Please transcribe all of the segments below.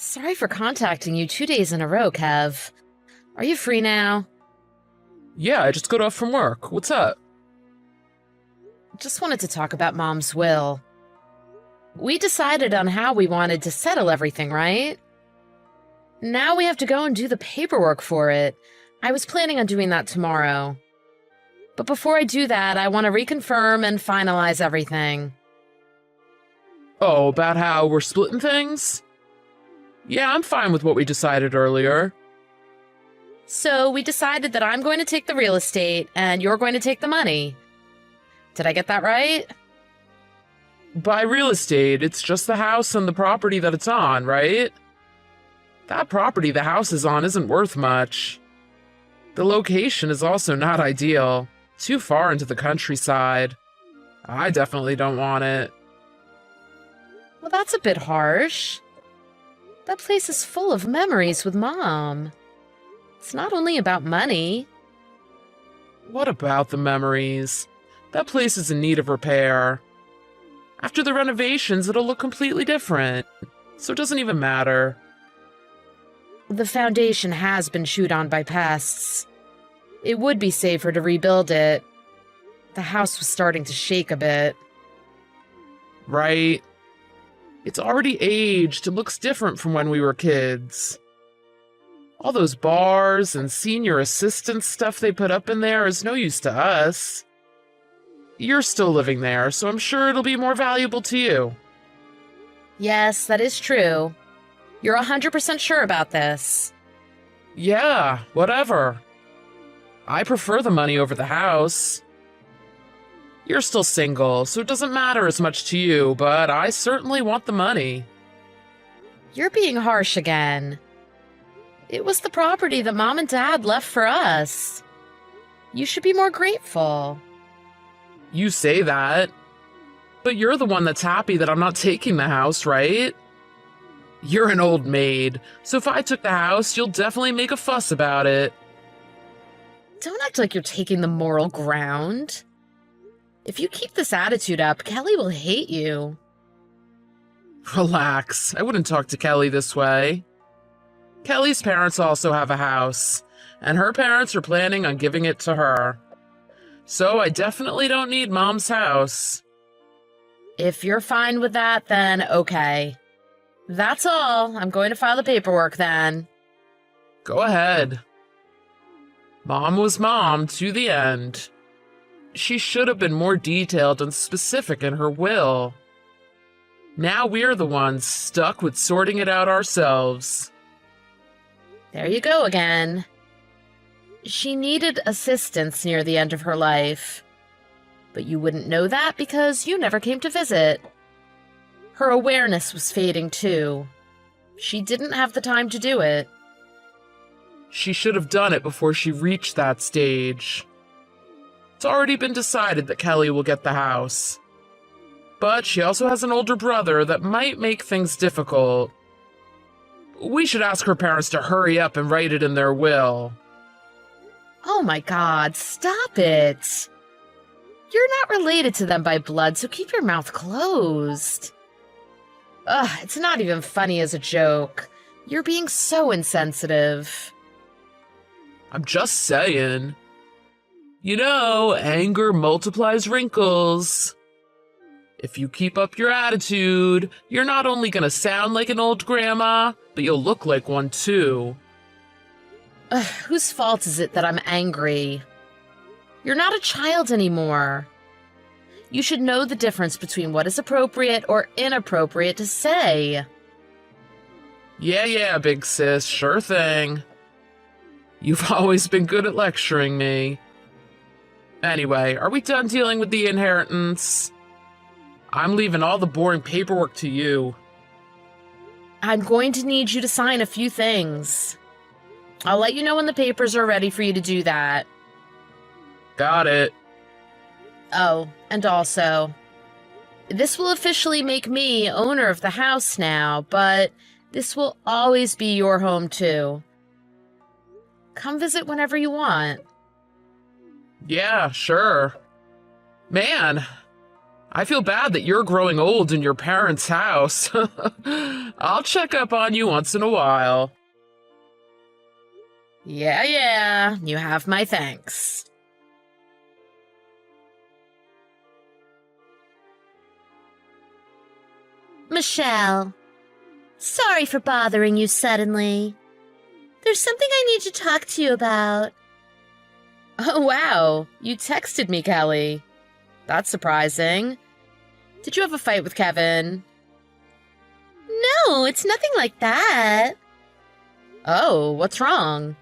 Sorry for contacting you 2 days in a row, Kev. Are you free now? Yeah, I just got off from work. What's up? Just wanted to talk about Mom's will. We decided on how we wanted to settle everything, right? Now we have to go and do the paperwork for it. I was planning on doing that tomorrow. But before I do that, I want to reconfirm and finalize everything. Oh, about how we're splitting things? Yeah, I'm fine with what we decided earlier. So we decided that I'm going to take the real estate and you're going to take the money. Did I get that right? By real estate, it's just the house and the property that it's on, right? That property the house is on isn't worth much. The location is also not ideal. Too far into the countryside. I definitely don't want it. Well, that's a bit harsh. That place is full of memories with Mom. It's not only about money. What about the memories? That place is in need of repair. After the renovations, it'll look completely different. So it doesn't even matter. The foundation has been chewed on by pests. It would be safer to rebuild it. The house was starting to shake a bit. Right? It's already aged and looks different from when we were kids. All those bars and senior assistant stuff they put up in there is no use to us. You're still living there, so I'm sure it'll be more valuable to you. Yes, that is true. You're 100% sure about this. Yeah, whatever. I prefer the money over the house. You're still single, so it doesn't matter as much to you, but I certainly want the money. You're being harsh again. It was the property that Mom and Dad left for us. You should be more grateful. You say that, but you're the one that's happy that I'm not taking the house, right? You're an old maid, so if I took the house, you'll definitely make a fuss about it. Don't act like you're taking the moral ground. If you keep this attitude up, Kelly will hate you. Relax, I wouldn't talk to Kelly this way. Kelly's parents also have a house, and her parents are planning on giving it to her. So I definitely don't need Mom's house. If you're fine with that, then okay. That's all. I'm going to file the paperwork then. Go ahead. Mom was Mom to the end. She should have been more detailed and specific in her will. Now we're the ones stuck with sorting it out ourselves. There you go again. She needed assistance near the end of her life. But you wouldn't know that because you never came to visit. Her awareness was fading too. She didn't have the time to do it. She should have done it before she reached that stage. It's already been decided that Kelly will get the house. But she also has an older brother that might make things difficult. We should ask her parents to hurry up and write it in their will. Oh my God, stop it. You're not related to them by blood, so keep your mouth closed. Ugh, it's not even funny as a joke. You're being so insensitive. I'm just saying. You know, anger multiplies wrinkles. If you keep up your attitude, you're not only gonna sound like an old grandma, but you'll look like one too. Ugh, whose fault is it that I'm angry? You're not a child anymore. You should know the difference between what is appropriate or inappropriate to say. Yeah, big sis, sure thing. You've always been good at lecturing me. Anyway, are we done dealing with the inheritance? I'm leaving all the boring paperwork to you. I'm going to need you to sign a few things. I'll let you know when the papers are ready for you to do that. Got it. Oh, and also, this will officially make me owner of the house now, but this will always be your home too. Come visit whenever you want. Yeah, sure. Man, I feel bad that you're growing old in your parents' house. I'll check up on you once in a while. Yeah, you have my thanks. Michelle, sorry for bothering you suddenly. There's something I need to talk to you about. Oh, wow. You texted me, Kelly. That's surprising. Did you have a fight with Kevin? No, it's nothing like that. Oh, what's wrong?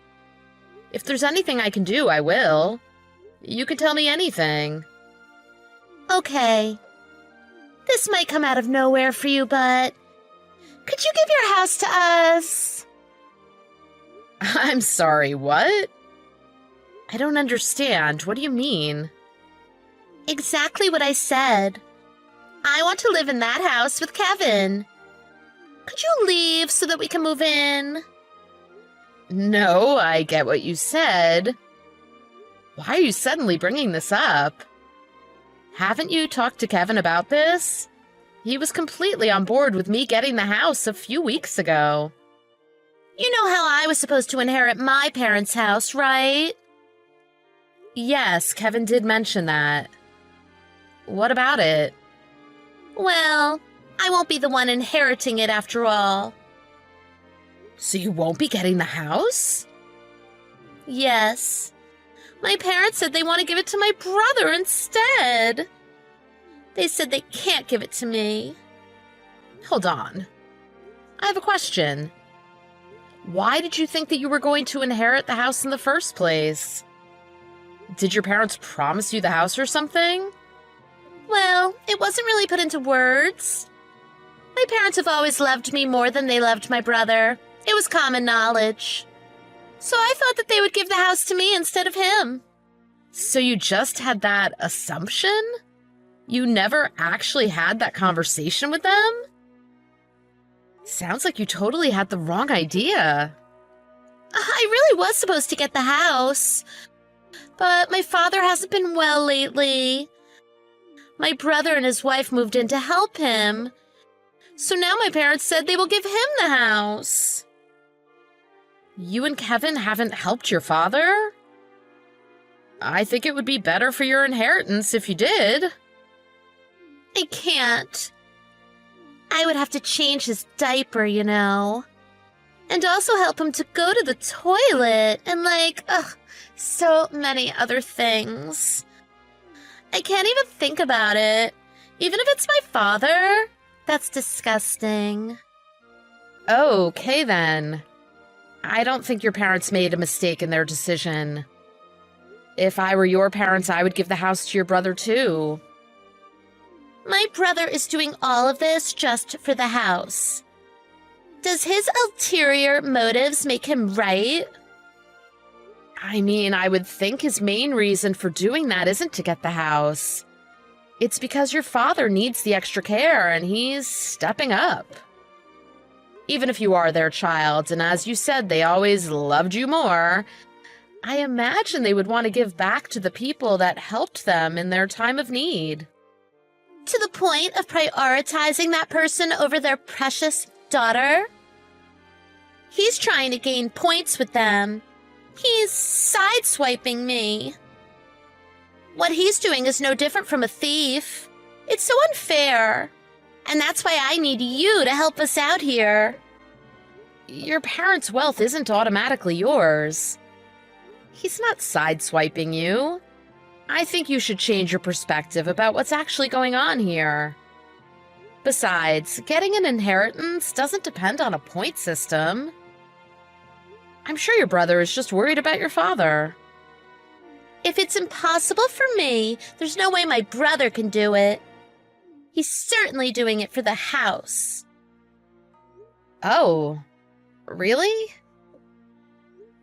If there's anything I can do, I will. You can tell me anything. Okay. This might come out of nowhere for you, but could you give your house to us? I'm sorry, what? I don't understand. What do you mean? Exactly what I said. I want to live in that house with Kevin. Could you leave so that we can move in? No, I get what you said. Why are you suddenly bringing this up? Haven't you talked to Kevin about this? He was completely on board with me getting the house a few weeks ago. You know how I was supposed to inherit my parents' house, right? Yes, Kevin did mention that. What about it? Well, I won't be the one inheriting it after all. So you won't be getting the house? Yes. My parents said they want to give it to my brother instead. They said they can't give it to me. Hold on. I have a question. Why did you think that you were going to inherit the house in the first place? Did your parents promise you the house or something? Well, it wasn't really put into words. My parents have always loved me more than they loved my brother. It was common knowledge. So I thought that they would give the house to me instead of him. So you just had that assumption? You never actually had that conversation with them? Sounds like you totally had the wrong idea. I really was supposed to get the house. But my father hasn't been well lately. My brother and his wife moved in to help him. So now my parents said they will give him the house. You and Kevin haven't helped your father? I think it would be better for your inheritance if you did. I can't. I would have to change his diaper, you know. And also help him to go to the toilet and so many other things. I can't even think about it. Even if it's my father, that's disgusting. Okay, then. I don't think your parents made a mistake in their decision. If I were your parents, I would give the house to your brother, too. My brother is doing all of this just for the house. Does his ulterior motives make him right? I mean, I would think his main reason for doing that isn't to get the house. It's because your father needs the extra care and he's stepping up. Even if you are their child, and as you said, they always loved you more, I imagine they would want to give back to the people that helped them in their time of need. To the point of prioritizing that person over their precious daughter? He's trying to gain points with them. He's sideswiping me. What he's doing is no different from a thief. It's so unfair. And that's why I need you to help us out here. Your parents' wealth isn't automatically yours. He's not sideswiping you. I think you should change your perspective about what's actually going on here. Besides, getting an inheritance doesn't depend on a point system. I'm sure your brother is just worried about your father. If it's impossible for me, there's no way my brother can do it. He's certainly doing it for the house. Oh, really?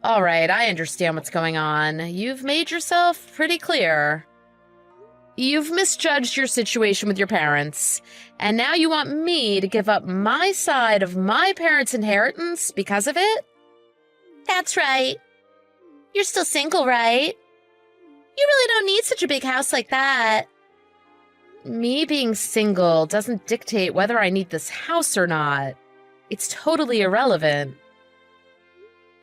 All right, I understand what's going on. You've made yourself pretty clear. You've misjudged your situation with your parents, and now you want me to give up my side of my parents' inheritance because of it? That's right. You're still single, right? You really don't need such a big house like that. Me being single doesn't dictate whether I need this house or not. It's totally irrelevant.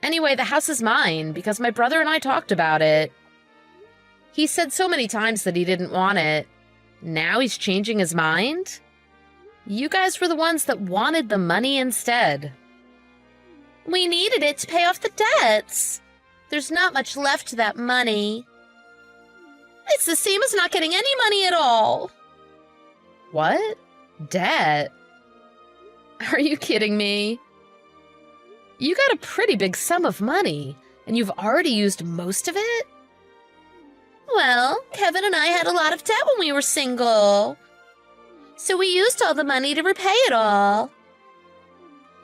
Anyway, the house is mine because my brother and I talked about it. He said so many times that he didn't want it. Now he's changing his mind? You guys were the ones that wanted the money instead. We needed it to pay off the debts. There's not much left to that money. It's the same as not getting any money at all. What? Debt? Are you kidding me? You got a pretty big sum of money, and you've already used most of it? Well, Kevin and I had a lot of debt when we were single. So we used all the money to repay it all.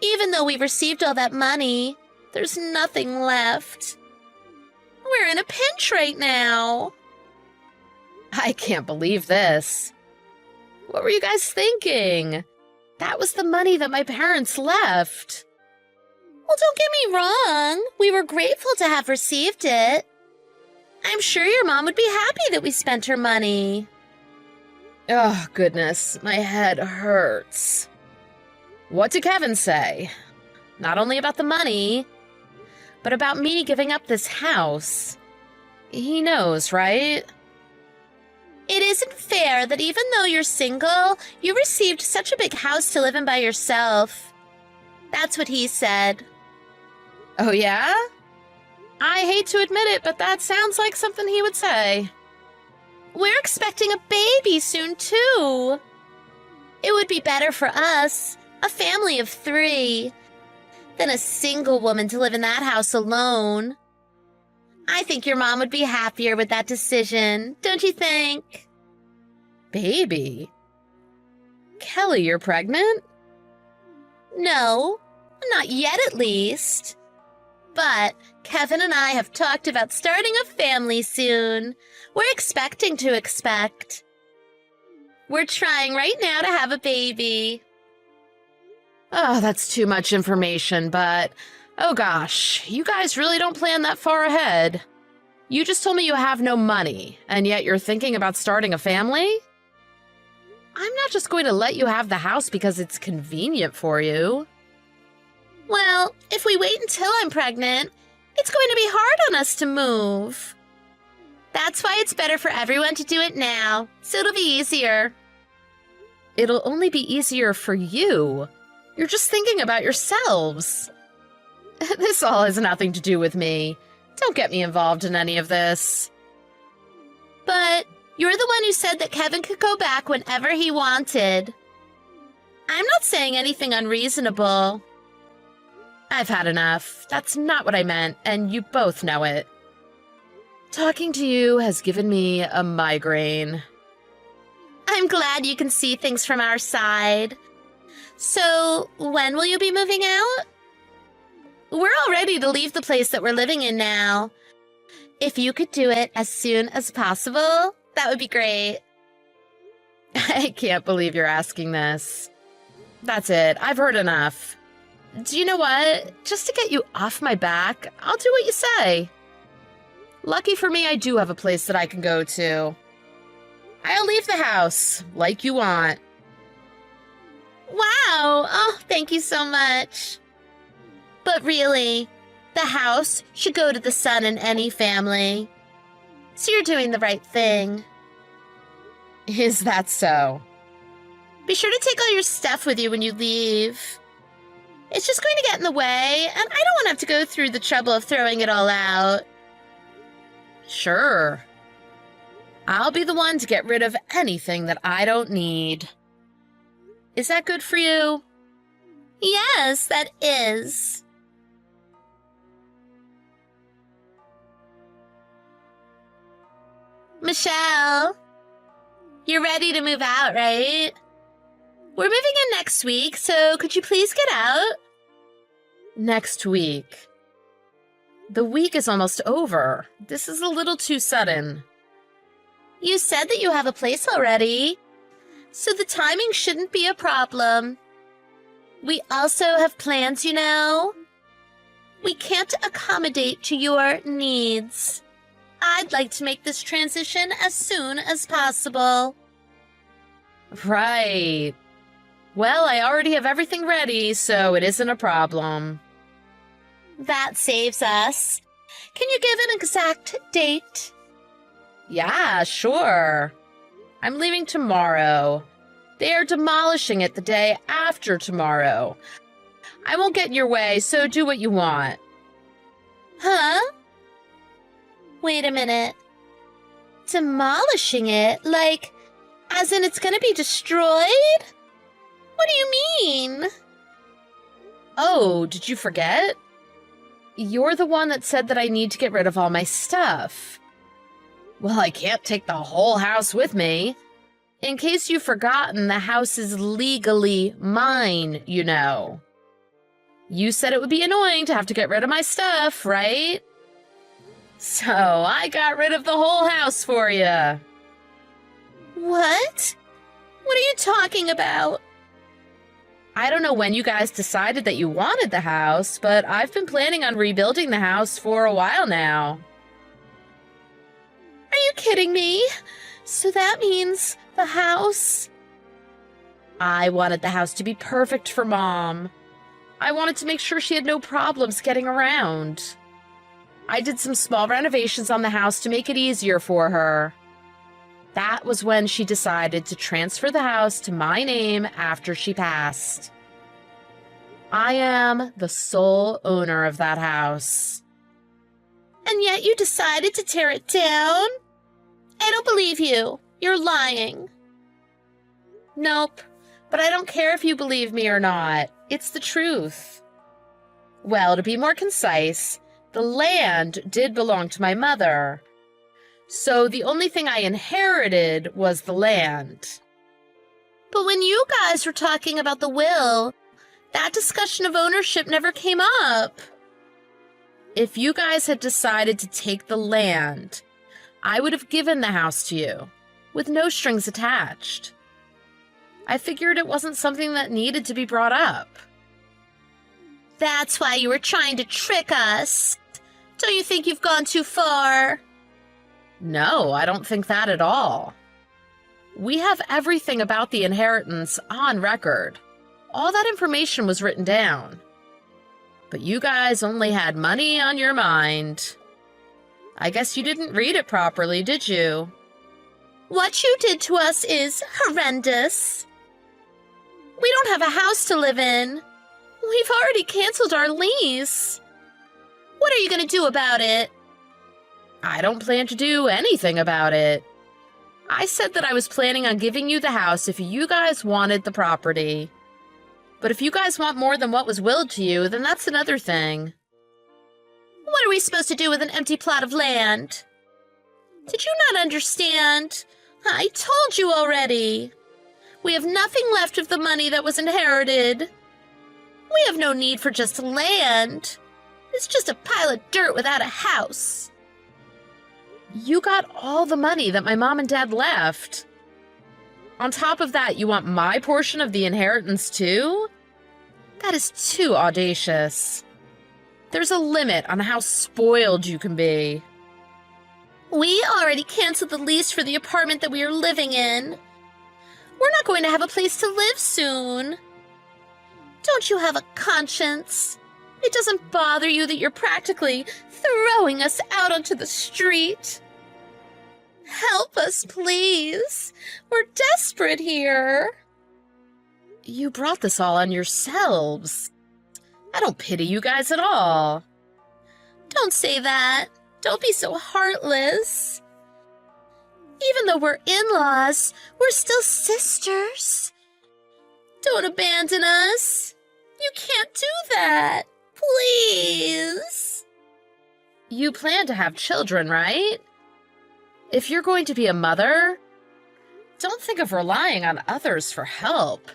Even though we've received all that money, there's nothing left. We're in a pinch right now. I can't believe this. What were you guys thinking? That was the money that my parents left. Well, don't get me wrong. We were grateful to have received it. I'm sure your mom would be happy that we spent her money. Oh, goodness, my head hurts. What did Kevin say? Not only about the money, but about me giving up this house. He knows, right? It isn't fair that even though you're single, you received such a big house to live in by yourself. That's what he said. Oh, yeah? I hate to admit it, but that sounds like something he would say. We're expecting a baby soon, too. It would be better for us, a family of 3, than a single woman to live in that house alone. I think your mom would be happier with that decision, don't you think? Baby? Kelly, you're pregnant? No, not yet at least. But Kevin and I have talked about starting a family soon. We're expecting to expect. We're trying right now to have a baby. Oh, that's too much information, but oh gosh, you guys really don't plan that far ahead. You just told me you have no money, and yet you're thinking about starting a family? I'm not just going to let you have the house because it's convenient for you. Well, if we wait until I'm pregnant, it's going to be hard on us to move. That's why it's better for everyone to do it now, so it'll be easier. It'll only be easier for you. You're just thinking about yourselves. This all has nothing to do with me. Don't get me involved in any of this. But you're the one who said that Kevin could go back whenever he wanted. I'm not saying anything unreasonable. I've had enough. That's not what I meant, and you both know it. Talking to you has given me a migraine. I'm glad you can see things from our side. So, when will you be moving out? We're all ready to leave the place that we're living in now. If you could do it as soon as possible, that would be great. I can't believe you're asking this. That's it. I've heard enough. Do you know what? Just to get you off my back, I'll do what you say. Lucky for me, I do have a place that I can go to. I'll leave the house, like you want. Wow! Oh, thank you so much. But really, the house should go to the son in any family. So you're doing the right thing. Is that so? Be sure to take all your stuff with you when you leave. It's just going to get in the way, and I don't want to have to go through the trouble of throwing it all out. Sure. I'll be the one to get rid of anything that I don't need. Is that good for you? Yes, that is. Michelle, you're ready to move out, right? We're moving in next week, so could you please get out? Next week. The week is almost over. This is a little too sudden. You said that you have a place already, so the timing shouldn't be a problem. We also have plans, you know. We can't accommodate to your needs. I'd like to make this transition as soon as possible. Right. Well, I already have everything ready, so it isn't a problem. That saves us. Can you give an exact date? Yeah, sure. I'm leaving tomorrow. They are demolishing it the day after tomorrow. I won't get in your way, so do what you want. Huh? Wait a minute. Demolishing it? Like, as in it's gonna be destroyed? What do you mean? Oh, did you forget? You're the one that said that I need to get rid of all my stuff. Well, I can't take the whole house with me. In case you've forgotten, the house is legally mine, you know. You said it would be annoying to have to get rid of my stuff, right? So I got rid of the whole house for you. What? What are you talking about? I don't know when you guys decided that you wanted the house, but I've been planning on rebuilding the house for a while now. Are you kidding me? So that means the house? I wanted the house to be perfect for Mom. I wanted to make sure she had no problems getting around. I did some small renovations on the house to make it easier for her. That was when she decided to transfer the house to my name after she passed. I am the sole owner of that house. And yet you decided to tear it down? I don't believe you. You're lying. Nope, but I don't care if you believe me or not. It's the truth. Well, to be more concise, the land did belong to my mother. So the only thing I inherited was the land. But when you guys were talking about the will, that discussion of ownership never came up. If you guys had decided to take the land, I would have given the house to you, with no strings attached. I figured it wasn't something that needed to be brought up. That's why you were trying to trick us. Don't you think you've gone too far? No, I don't think that at all. We have everything about the inheritance on record. All that information was written down. But you guys only had money on your mind. I guess you didn't read it properly, did you? What you did to us is horrendous. We don't have a house to live in. We've already canceled our lease. What are you going to do about it? I don't plan to do anything about it. I said that I was planning on giving you the house if you guys wanted the property. But if you guys want more than what was willed to you, then that's another thing. What are we supposed to do with an empty plot of land? Did you not understand? I told you already. We have nothing left of the money that was inherited. We have no need for just land. It's just a pile of dirt without a house. You got all the money that my mom and dad left. On top of that, you want my portion of the inheritance too? That is too audacious. There's a limit on how spoiled you can be. We already canceled the lease for the apartment that we are living in. We're not going to have a place to live soon. Don't you have a conscience? It doesn't bother you that you're practically throwing us out onto the street? Help us, please. We're desperate here. You brought this all on yourselves. I don't pity you guys at all. Don't say that. Don't be so heartless. Even though we're in-laws, we're still sisters. Don't abandon us. You can't do that. Please. You plan to have children, right? If you're going to be a mother, don't think of relying on others for help.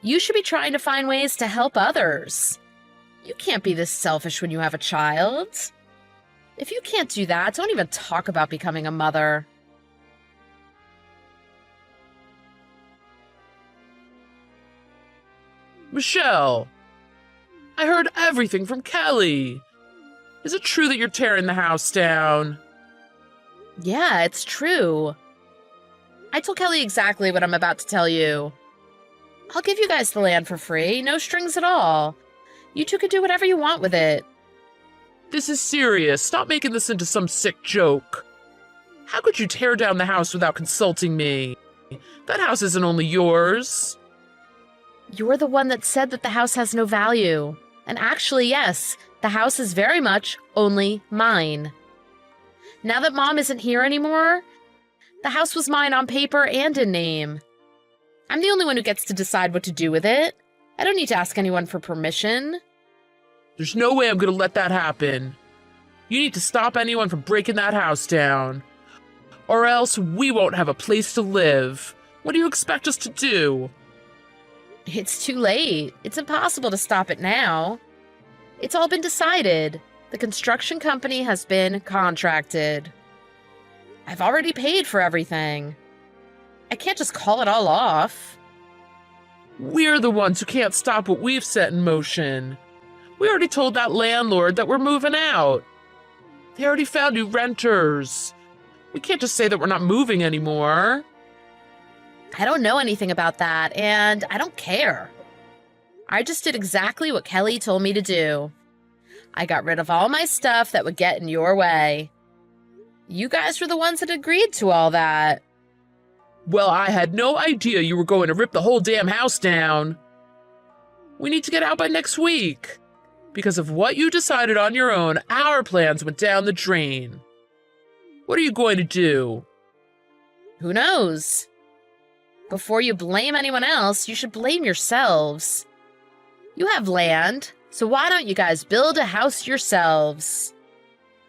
You should be trying to find ways to help others. You can't be this selfish when you have a child. If you can't do that, don't even talk about becoming a mother. Michelle, I heard everything from Kelly. Is it true that you're tearing the house down? Yeah, it's true. I told Kelly exactly what I'm about to tell you. I'll give you guys the land for free, no strings at all. You two can do whatever you want with it. This is serious. Stop making this into some sick joke. How could you tear down the house without consulting me? That house isn't only yours. You're the one that said that the house has no value. And actually, yes, the house is very much only mine. Now that Mom isn't here anymore, the house was mine on paper and in name. I'm the only one who gets to decide what to do with it. I don't need to ask anyone for permission. There's no way I'm gonna let that happen. You need to stop anyone from breaking that house down. Or else we won't have a place to live. What do you expect us to do? It's too late. It's impossible to stop it now. It's all been decided. The construction company has been contracted. I've already paid for everything. I can't just call it all off. We're the ones who can't stop what we've set in motion. We already told that landlord that we're moving out. They already found new renters. We can't just say that we're not moving anymore. I don't know anything about that, and I don't care. I just did exactly what Kelly told me to do. I got rid of all my stuff that would get in your way. You guys were the ones that agreed to all that. Well, I had no idea you were going to rip the whole damn house down. We need to get out by next week. Because of what you decided on your own, our plans went down the drain. What are you going to do? Who knows? Before you blame anyone else, you should blame yourselves. You have land, so why don't you guys build a house yourselves?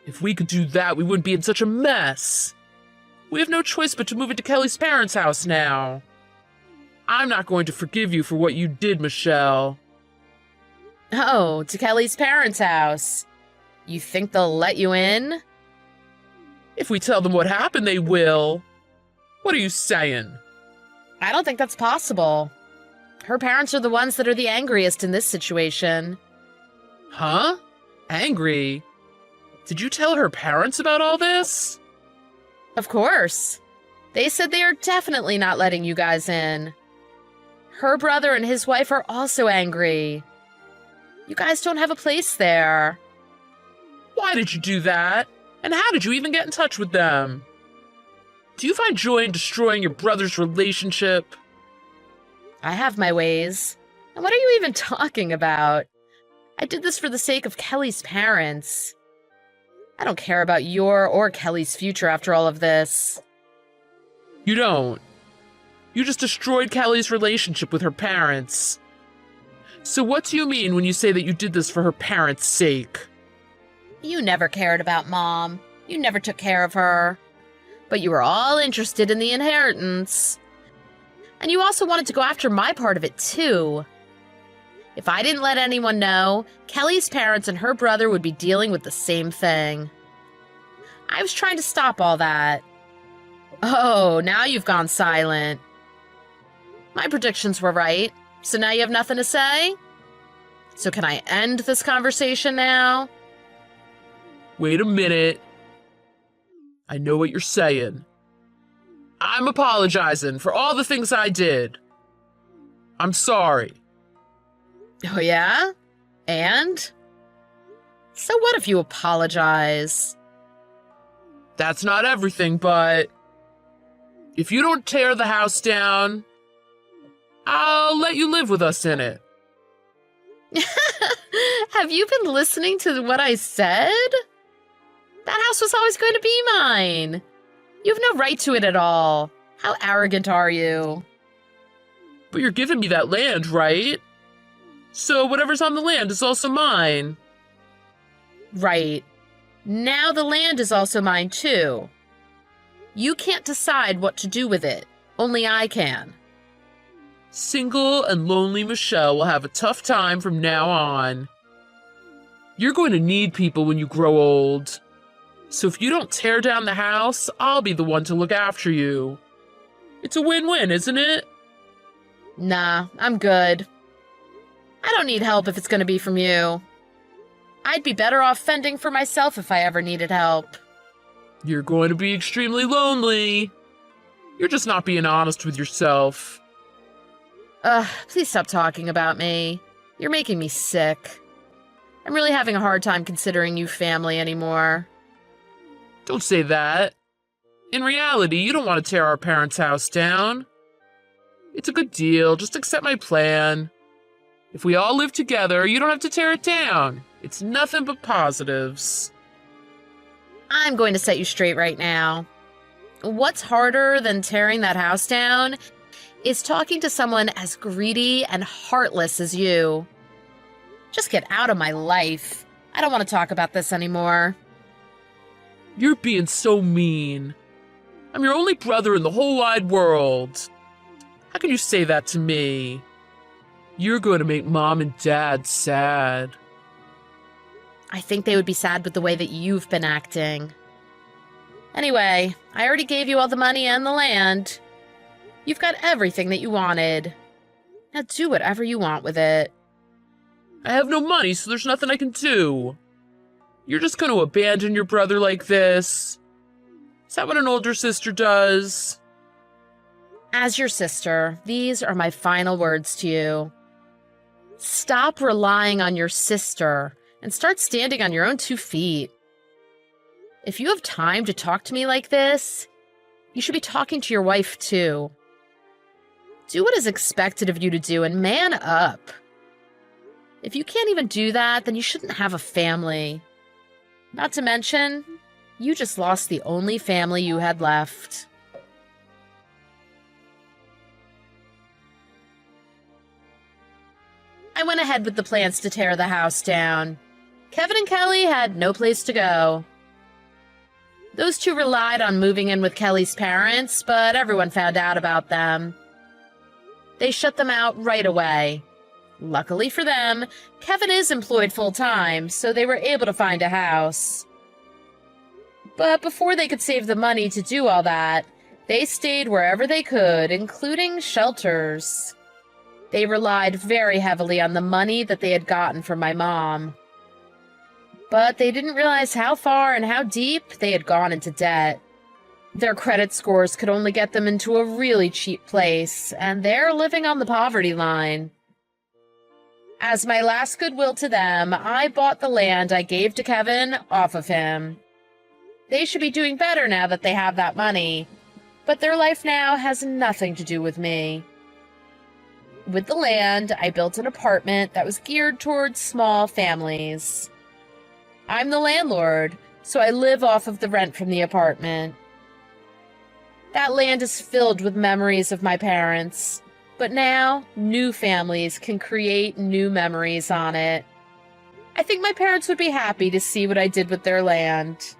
If we could do that, we wouldn't be in such a mess. We have no choice but to move into Kelly's parents' house now. I'm not going to forgive you for what you did, Michelle. Oh, to Kelly's parents' house. You think they'll let you in? If we tell them what happened, they will. What are you saying? I don't think that's possible. Her parents are the ones that are the angriest in this situation. Huh? Angry? Did you tell her parents about all this? Of course. They said they are definitely not letting you guys in. Her brother and his wife are also angry. You guys don't have a place there. Why did you do that? And how did you even get in touch with them? Do you find joy in destroying your brother's relationship? I have my ways. And what are you even talking about? I did this for the sake of Kelly's parents. I don't care about your or Kelly's future after all of this. You don't. You just destroyed Kelly's relationship with her parents. So what do you mean when you say that you did this for her parents' sake? You never cared about Mom. You never took care of her. But you were all interested in the inheritance. And you also wanted to go after my part of it, too. If I didn't let anyone know, Kelly's parents and her brother would be dealing with the same thing. I was trying to stop all that. Oh, now you've gone silent. My predictions were right, so now you have nothing to say? So can I end this conversation now? Wait a minute. I know what you're saying. I'm apologizing for all the things I did. I'm sorry. Oh, yeah? And? So what if you apologize? That's not everything, but if you don't tear the house down, I'll let you live with us in it. Have you been listening to what I said? That house was always going to be mine. You have no right to it at all. How arrogant are you? But you're giving me that land, right? So whatever's on the land is also mine. Right. Now the land is also mine, too. You can't decide what to do with it. Only I can. Single and lonely Michelle will have a tough time from now on. You're going to need people when you grow old. So if you don't tear down the house, I'll be the one to look after you. It's a win-win, isn't it? Nah, I'm good. I don't need help if it's going to be from you. I'd be better off fending for myself if I ever needed help. You're going to be extremely lonely. You're just not being honest with yourself. Please stop talking about me. You're making me sick. I'm really having a hard time considering you family anymore. Don't say that. In reality, you don't want to tear our parents' house down. It's a good deal. Just accept my plan. If we all live together, you don't have to tear it down. It's nothing but positives. I'm going to set you straight right now. What's harder than tearing that house down is talking to someone as greedy and heartless as you. Just get out of my life. I don't want to talk about this anymore. You're being so mean. I'm your only brother in the whole wide world. How can you say that to me? You're going to make Mom and Dad sad. I think they would be sad with the way that you've been acting. Anyway, I already gave you all the money and the land. You've got everything that you wanted. Now do whatever you want with it. I have no money, so there's nothing I can do. You're just going to abandon your brother like this? Is that what an older sister does? As your sister, these are my final words to you. Stop relying on your sister and start standing on your own 2 feet. If you have time to talk to me like this, you should be talking to your wife too. Do what is expected of you to do and man up. If you can't even do that, then you shouldn't have a family. Not to mention, you just lost the only family you had left. I went ahead with the plans to tear the house down. Kevin and Kelly had no place to go. Those two relied on moving in with Kelly's parents, but everyone found out about them. They shut them out right away. Luckily for them, Kevin is employed full-time, so they were able to find a house. But before they could save the money to do all that, they stayed wherever they could, including shelters. They relied very heavily on the money that they had gotten from my mom. But they didn't realize how far and how deep they had gone into debt. Their credit scores could only get them into a really cheap place, and they're living on the poverty line. As my last goodwill to them, I bought the land I gave to Kevin off of him. They should be doing better now that they have that money, but their life now has nothing to do with me. With the land, I built an apartment that was geared towards small families. I'm the landlord, so I live off of the rent from the apartment. That land is filled with memories of my parents, but now new families can create new memories on it. I think my parents would be happy to see what I did with their land.